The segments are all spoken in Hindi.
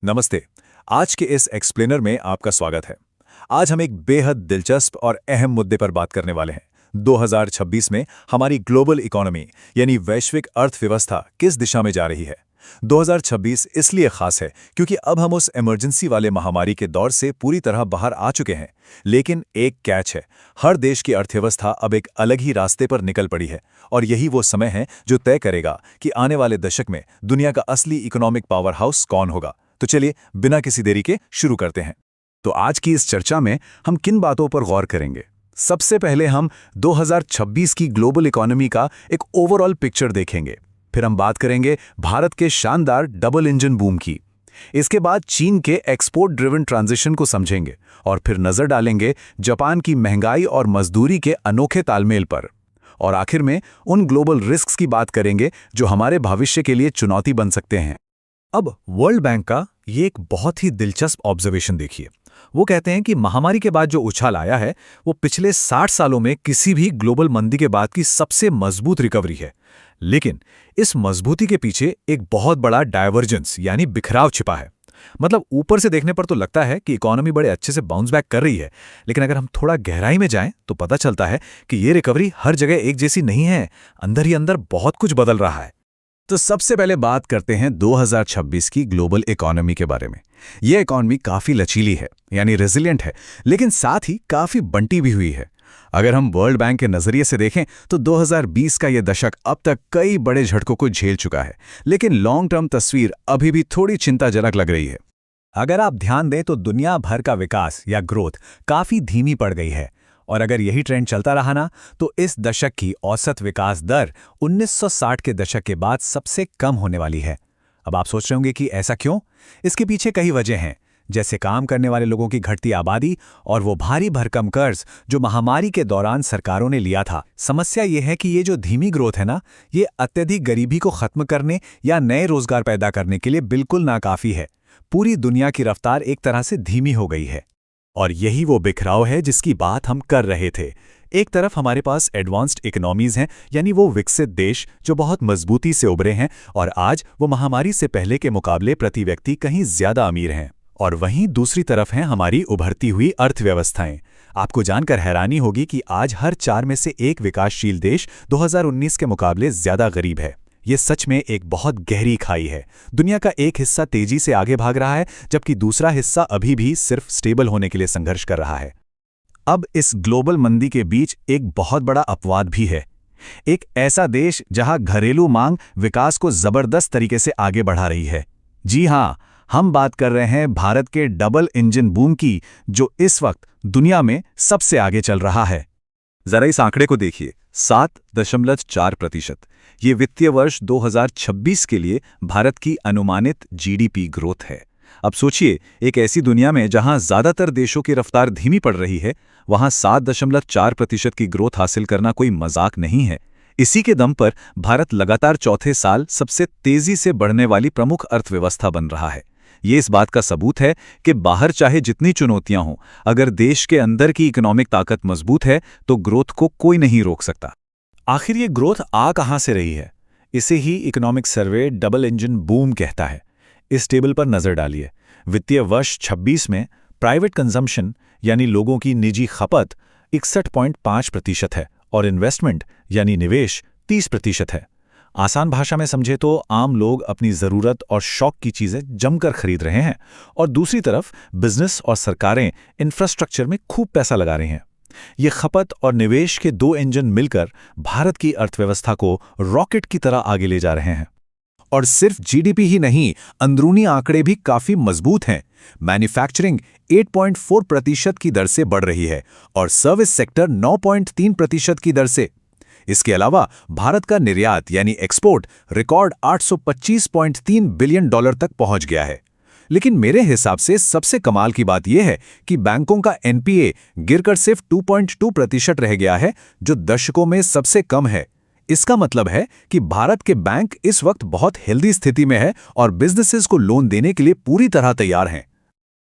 नमस्ते। आज के इस एक्सप्लेनर में आपका स्वागत है। आज हम एक बेहद दिलचस्प और अहम मुद्दे पर बात करने वाले हैं। 2026 में हमारी ग्लोबल इकोनॉमी यानी वैश्विक अर्थव्यवस्था किस दिशा में जा रही है। 2026 इसलिए खास है क्योंकि अब हम उस इमरजेंसी वाले महामारी के दौर से पूरी तरह बाहर आ चुके हैं। लेकिन एक कैच है, हर देश की अर्थव्यवस्था अब एक अलग ही रास्ते पर निकल पड़ी है और यही वो समय है जो तय करेगा कि आने वाले दशक में दुनिया का असली इकोनॉमिक पावर हाउस कौन होगा। तो चलिए बिना किसी देरी के शुरू करते हैं। तो आज की इस चर्चा में हम किन बातों पर गौर करेंगे। सबसे पहले हम 2026 की ग्लोबल इकोनॉमी का एक ओवरऑल पिक्चर देखेंगे। फिर हम बात करेंगे भारत के शानदार डबल इंजन बूम की। इसके बाद चीन के एक्सपोर्ट ड्रिवन ट्रांजिशन को समझेंगे और फिर नजर डालेंगे जापान की महंगाई और मजदूरी के अनोखे तालमेल पर। और आखिर में उन ग्लोबल रिस्क्स की बात करेंगे जो हमारे भविष्य के लिए चुनौती बन सकते हैं। अब वर्ल्ड बैंक का ये एक बहुत ही दिलचस्प ऑब्जर्वेशन देखिए। वो कहते हैं कि महामारी के बाद जो उछाल आया है वो पिछले 60 सालों में किसी भी ग्लोबल मंदी के बाद की सबसे मजबूत रिकवरी है। लेकिन इस मजबूती के पीछे एक बहुत बड़ा डायवर्जेंस यानी बिखराव छिपा है। मतलब ऊपर से देखने पर तो लगता है कि इकोनॉमी बड़े अच्छे से बाउंस बैक कर रही है, लेकिन अगर हम थोड़ा गहराई में जाएं तो पता चलता है कि ये रिकवरी हर जगह एक जैसी नहीं है। अंदर ही अंदर बहुत कुछ बदल रहा है। तो सबसे पहले बात करते हैं 2026 की ग्लोबल इकोनॉमी के बारे में। यह इकोनॉमी काफी लचीली है यानी रेजिलिएंट है, लेकिन साथ ही काफी बंटी भी हुई है। अगर हम वर्ल्ड बैंक के नजरिए से देखें तो 2020 का यह दशक अब तक कई बड़े झटकों को झेल चुका है, लेकिन लॉन्ग टर्म तस्वीर अभी भी थोड़ी चिंताजनक लग रही है। अगर आप ध्यान दें तो दुनिया भर का विकास या ग्रोथ काफी धीमी पड़ गई है और अगर यही ट्रेंड चलता रहा ना तो इस दशक की औसत विकास दर 1960 के दशक के बाद सबसे कम होने वाली है। अब आप सोच रहे होंगे कि ऐसा क्यों? इसके पीछे कई वजह हैं, जैसे काम करने वाले लोगों की घटती आबादी और वो भारी भरकम कर्ज जो महामारी के दौरान सरकारों ने लिया था। समस्या ये है कि ये जो धीमी ग्रोथ है ना, ये अत्यधिक गरीबी को खत्म करने या नए रोजगार पैदा करने के लिए बिल्कुल नाकाफी है। पूरी दुनिया की रफ्तार एक तरह से धीमी हो गई है और यही वो बिखराव है जिसकी बात हम कर रहे थे। एक तरफ हमारे पास एडवांस्ड इकोनॉमीज हैं, यानी वो विकसित देश जो बहुत मजबूती से उभरे हैं और आज वो महामारी से पहले के मुकाबले प्रति व्यक्ति कहीं ज्यादा अमीर हैं। और वहीं दूसरी तरफ हैं हमारी उभरती हुई अर्थव्यवस्थाएं। आपको जानकर हैरानी होगी कि आज हर 4 में से एक विकासशील देश 2019 के मुकाबले ज्यादा गरीब है। ये सच में एक बहुत गहरी खाई है। दुनिया का एक हिस्सा तेजी से आगे भाग रहा है जबकि दूसरा हिस्सा अभी भी सिर्फ स्टेबल होने के लिए संघर्ष कर रहा है। अब इस ग्लोबल मंदी के बीच एक बहुत बड़ा अपवाद भी है। एक ऐसा देश जहां घरेलू मांग विकास को जबरदस्त तरीके से आगे बढ़ा रही है। जी हां, हम बात कर रहे हैं भारत के डबल इंजन बूम की, जो इस वक्त दुनिया में सबसे आगे चल रहा है। जरा इस आंकड़े को देखिए, 7.4%। ये वित्तीय वर्ष 2026 के लिए भारत की अनुमानित जीडीपी ग्रोथ है। अब सोचिए, एक ऐसी दुनिया में जहां ज्यादातर देशों की रफ्तार धीमी पड़ रही है, वहां 7.4% की ग्रोथ हासिल करना कोई मजाक नहीं है। इसी के दम पर भारत लगातार चौथे साल सबसे तेजी से बढ़ने वाली प्रमुख अर्थव्यवस्था बन रहा है। ये इस बात का सबूत है कि बाहर चाहे जितनी चुनौतियां हों, अगर देश के अंदर की इकोनॉमिक ताकत मजबूत है तो ग्रोथ को कोई नहीं रोक सकता। आखिर ये ग्रोथ आ कहां से रही है? इसे ही economic survey double engine boom कहता है। इस टेबल पर नजर डालिए। वित्तीय वर्ष 26 में प्राइवेट कंजम्पशन यानी लोगों की निजी खपत 61.5% है और इन्वेस्टमेंट यानी निवेश 30% है। आसान भाषा में समझे तो आम लोग अपनी जरूरत और शौक की चीजें जमकर खरीद रहे हैं और दूसरी तरफ बिजनेस और सरकारें इंफ्रास्ट्रक्चर में खूब पैसा लगा रही हैं। ये खपत और निवेश के 2 इंजन मिलकर भारत की अर्थव्यवस्था को रॉकेट की तरह आगे ले जा रहे हैं। और सिर्फ जीडीपी ही नहीं, अंदरूनी आंकड़े भी काफी मजबूत हैं। मैन्युफैक्चरिंग 8.4% की दर से बढ़ रही है और सर्विस सेक्टर 9.3% की दर से। इसके अलावा भारत का निर्यात यानी एक्सपोर्ट रिकॉर्ड $825.3 बिलियन तक पहुंच गया है। लेकिन मेरे हिसाब से सबसे कमाल की बात यह है कि बैंकों का एनपीए गिरकर सिर्फ 2.2% रह गया है, जो दशकों में सबसे कम है। इसका मतलब है कि भारत के बैंक इस वक्त बहुत हेल्दी स्थिति में है और बिजनेसेस को लोन देने के लिए पूरी तरह तैयार हैं।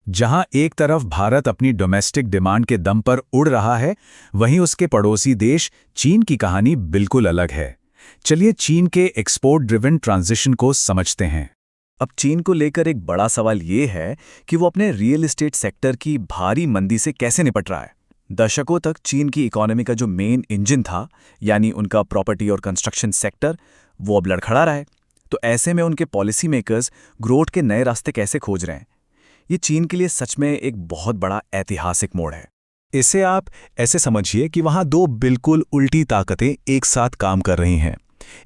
जहां एक तरफ भारत अपनी डोमेस्टिक डिमांड के दम पर उड़ रहा है, वहीं उसके पड़ोसी देश चीन की कहानी बिल्कुल अलग है। चलिए चीन के एक्सपोर्ट ड्रिवन ट्रांजिशन को समझते हैं। अब चीन को लेकर एक बड़ा सवाल ये है कि वो अपने रियल एस्टेट सेक्टर की भारी मंदी से कैसे निपट रहा है। दशकों तक चीन की इकोनॉमी का जो मेन इंजन था, यानी उनका प्रॉपर्टी और कंस्ट्रक्शन सेक्टर, वो अब लड़खड़ा रहा है। तो ऐसे में उनके पॉलिसी मेकर्स ग्रोथ के नए रास्ते कैसे खोज रहे हैं? ये चीन के लिए सच में एक बहुत बड़ा ऐतिहासिक मोड़ है। इसे आप ऐसे समझिए कि वहाँ दो बिल्कुल उल्टी ताकतें एक साथ काम कर रही हैं।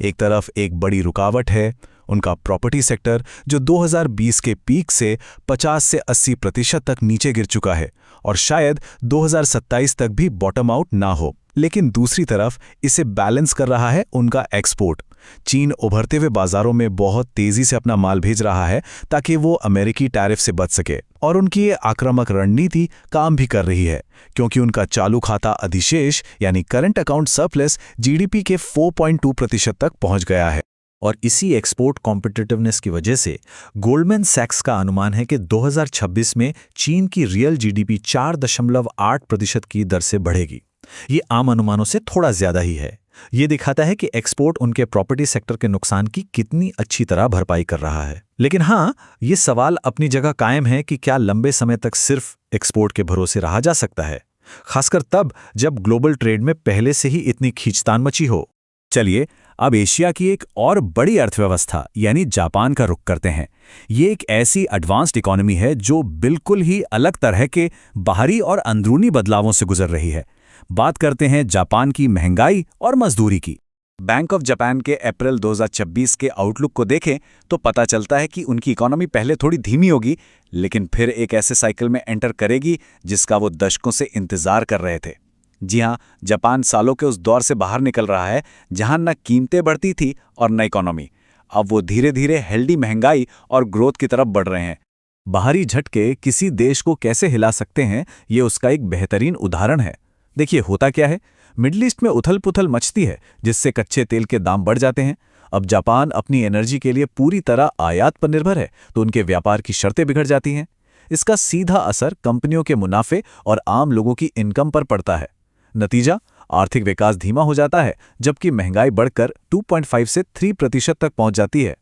एक तरफ एक बड़ी रुकावट है, उनका प्रॉपर्टी सेक्टर, जो 2020 के पीक से 50 से 80% तक नीचे गिर चुका है और शायद 2027 तक भी बॉटम आउट ना हो। लेकिन दूसरी तरफ इसे बैलेंस कर रहा है उनका एक्सपोर्ट। चीन उभरते हुए बाजारों में बहुत तेजी से अपना माल भेज रहा है ताकि वो अमेरिकी टैरिफ से बच सके, और उनकी ये आक्रामक रणनीति काम भी कर रही है, क्योंकि उनका चालू खाता अधिशेष यानी करंट अकाउंट सरप्लस जीडीपी के 4.2% तक पहुंच गया है। और इसी एक्सपोर्ट कॉम्पिटिटिवनेस की वजह से गोल्डमैन सैक्स का अनुमान है कि 2026 में चीन की रियल जीडीपी 4.8% की दर से बढ़ेगी। ये आम अनुमानों से थोड़ा ज्यादा ही है। ये दिखाता है कि एक्सपोर्ट उनके प्रॉपर्टी सेक्टर के नुकसान की कितनी अच्छी तरह भरपाई कर रहा है। लेकिन हाँ, ये सवाल अपनी जगह कायम है कि क्या लंबे समय तक सिर्फ एक्सपोर्ट के भरोसे रहा जा सकता है, खासकर तब जब ग्लोबल ट्रेड में पहले से ही इतनी खींचतान मची हो। चलिए अब एशिया की एक और बड़ी अर्थव्यवस्था यानी जापान का रुख करते हैं। ये एक ऐसी एडवांस्ड इकोनॉमी है जो बिल्कुल ही अलग तरह के बाहरी और अंदरूनी बदलावों से गुजर रही है। बात करते हैं जापान की महंगाई और मजदूरी की। बैंक ऑफ जापान के अप्रैल 2026 के आउटलुक को देखें तो पता चलता है कि उनकी इकोनॉमी पहले थोड़ी धीमी होगी, लेकिन फिर एक ऐसे साइकिल में एंटर करेगी जिसका वो दशकों से इंतजार कर रहे थे। जी हाँ, जापान सालों के उस दौर से बाहर निकल रहा है जहां न कीमतें बढ़ती थी और न इकोनॉमी। अब वो धीरे धीरे हेल्दी महंगाई और ग्रोथ की तरफ बढ़ रहे हैं। बाहरी झटके किसी देश को कैसे हिला सकते हैं, ये उसका एक बेहतरीन उदाहरण है। देखिए होता क्या है, मिडिल ईस्ट में उथल पुथल मचती है जिससे कच्चे तेल के दाम बढ़ जाते हैं। अब जापान अपनी एनर्जी के लिए पूरी तरह आयात पर निर्भर है, तो उनके व्यापार की शर्तें बिगड़ जाती हैं। इसका सीधा असर कंपनियों के मुनाफे और आम लोगों की इनकम पर पड़ता है। नतीजा, आर्थिक विकास धीमा हो जाता है, जबकि महंगाई बढ़कर 2.5 से 3% तक पहुंच जाती है।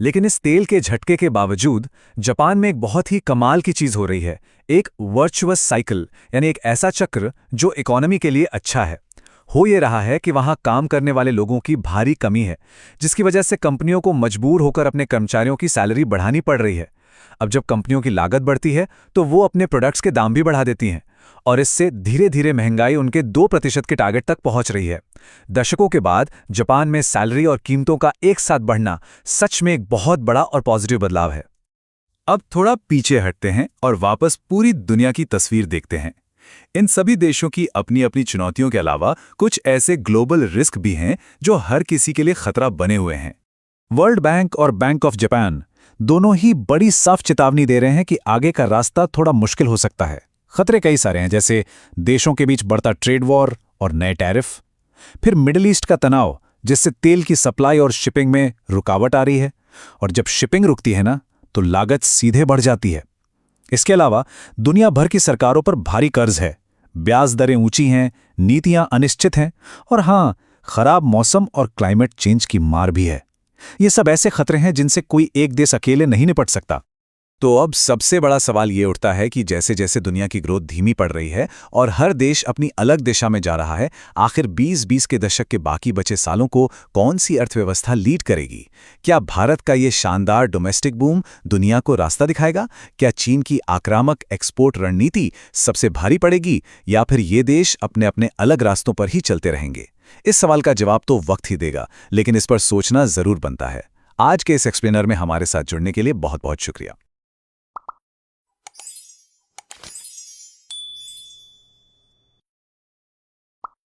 लेकिन इस तेल के झटके के बावजूद जापान में एक बहुत ही कमाल की चीज हो रही है, एक वर्चुअस साइकिल, यानी एक ऐसा चक्र जो इकोनॉमी के लिए अच्छा है। हो ये रहा है कि वहां काम करने वाले लोगों की भारी कमी है, जिसकी वजह से कंपनियों को मजबूर होकर अपने कर्मचारियों की सैलरी बढ़ानी पड़ रही है। अब जब कंपनियों की लागत बढ़ती है तो वो अपने प्रोडक्ट्स के दाम भी बढ़ा देती हैं, और इससे धीरे धीरे महंगाई उनके 2% के टारगेट तक पहुंच रही है। दशकों के बाद जापान में सैलरी और कीमतों का एक साथ बढ़ना सच में एक बहुत बड़ा और पॉजिटिव बदलाव है। अब थोड़ा पीछे हटते हैं और वापस पूरी दुनिया की तस्वीर देखते हैं। इन सभी देशों की अपनी अपनी चुनौतियों के अलावा कुछ ऐसे ग्लोबल रिस्क भी हैं जो हर किसी के लिए खतरा बने हुए हैं। वर्ल्ड बैंक और बैंक ऑफ जापान दोनों ही बड़ी साफ चेतावनी दे रहे हैं कि आगे का रास्ता थोड़ा मुश्किल हो सकता है। खतरे कई सारे हैं, जैसे देशों के बीच बढ़ता ट्रेड वॉर और नए टैरिफ, फिर मिडिल ईस्ट का तनाव जिससे तेल की सप्लाई और शिपिंग में रुकावट आ रही है, और जब शिपिंग रुकती है ना तो लागत सीधे बढ़ जाती है। इसके अलावा दुनिया भर की सरकारों पर भारी कर्ज है, ब्याज दरें ऊंची हैं, नीतियां अनिश्चित हैं, और हां, खराब मौसम और क्लाइमेट चेंज की मार भी है। ये सब ऐसे खतरे हैं जिनसे कोई एक देश अकेले नहीं निपट सकता। तो अब सबसे बड़ा सवाल ये उठता है कि जैसे जैसे दुनिया की ग्रोथ धीमी पड़ रही है और हर देश अपनी अलग दिशा में जा रहा है, आखिर 2020 के दशक के बाकी बचे सालों को कौन सी अर्थव्यवस्था लीड करेगी? क्या भारत का ये शानदार डोमेस्टिक बूम दुनिया को रास्ता दिखाएगा? क्या चीन की आक्रामक एक्सपोर्ट रणनीति सबसे भारी पड़ेगी, या फिर ये देश अपने अपने अलग रास्तों पर ही चलते रहेंगे? इस सवाल का जवाब तो वक्त ही देगा, लेकिन इस पर सोचना जरूर बनता है। आज के इस एक्सप्लेनर में हमारे साथ जुड़ने के लिए बहुत बहुत शुक्रिया।